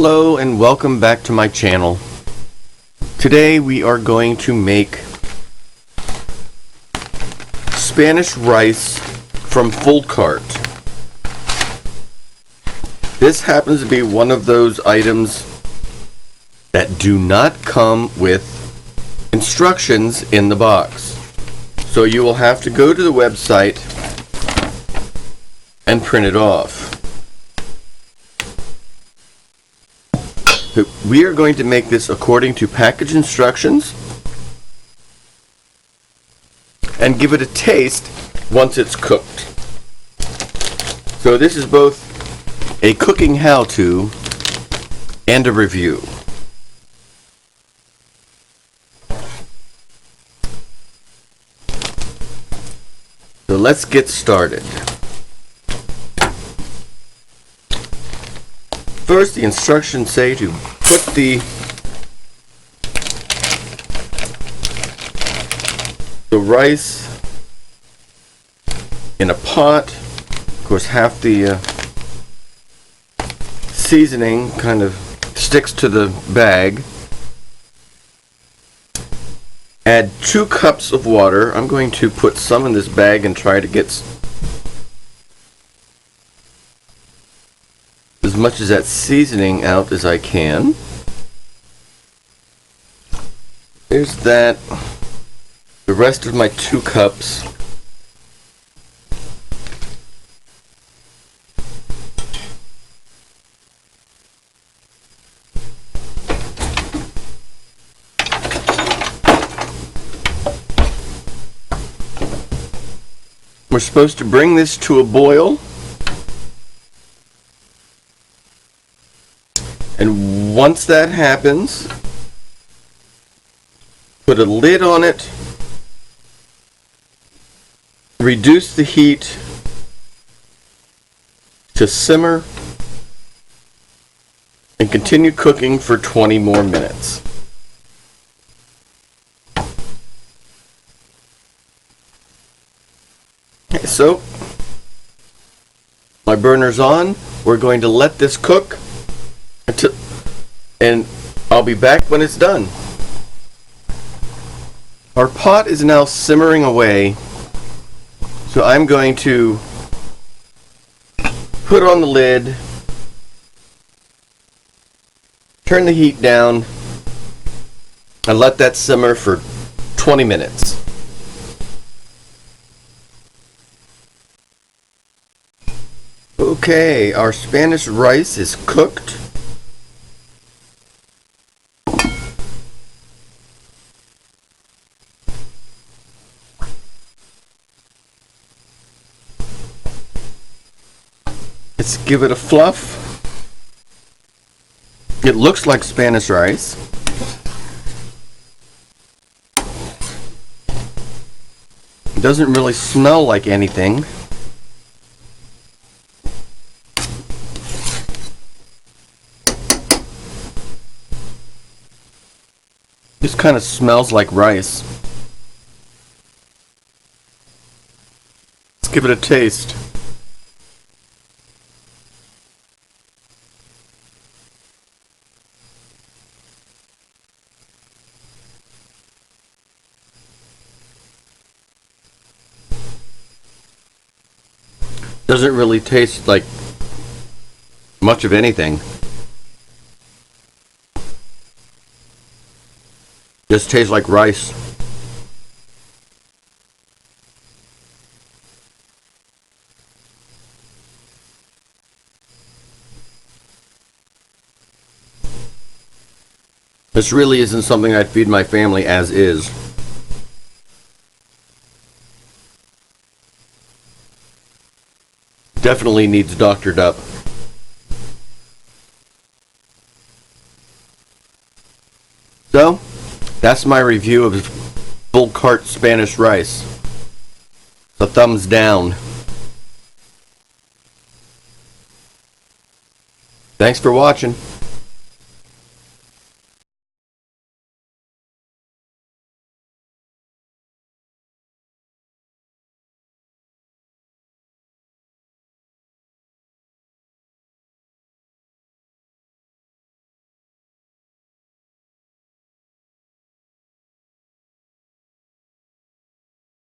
Hello and welcome back to my channel. Today we are going to make Spanish rice from full cart. This happens to be one of those items that do not come with instructions in the box. So you will have to go to the website and print it off. We are going to make this according to package instructions and give it a taste once it's cooked. So this is both a cooking how-to and a review. So let's get started. First, the instructions say to put the rice in a pot. Of course, half the seasoning kind of sticks to the bag. Add 2 cups of water. I'm going to put some in this bag and try to get as much of that seasoning out as I can. There's that. The rest of my 2 cups. We're supposed to bring this to a boil. And once that happens, put a lid on it, reduce the heat to simmer, and continue cooking for 20 more minutes. Okay, so my burner's on. We're going to let this cook. And I'll be back when it's done. Our pot is now simmering away, so I'm going to put on the lid, turn the heat down, and let that simmer for 20 minutes. Okay, our Spanish rice is cooked. Let's give it a fluff. It looks like Spanish rice. It doesn't really smell like anything. Just kind of smells like rice. Let's give it a taste. Doesn't really taste like much of anything. Just tastes like rice. This really isn't something I'd feed my family as is. Definitely needs doctored up. So, that's my review of full cart Spanish rice. The thumbs down. Thanks for watching.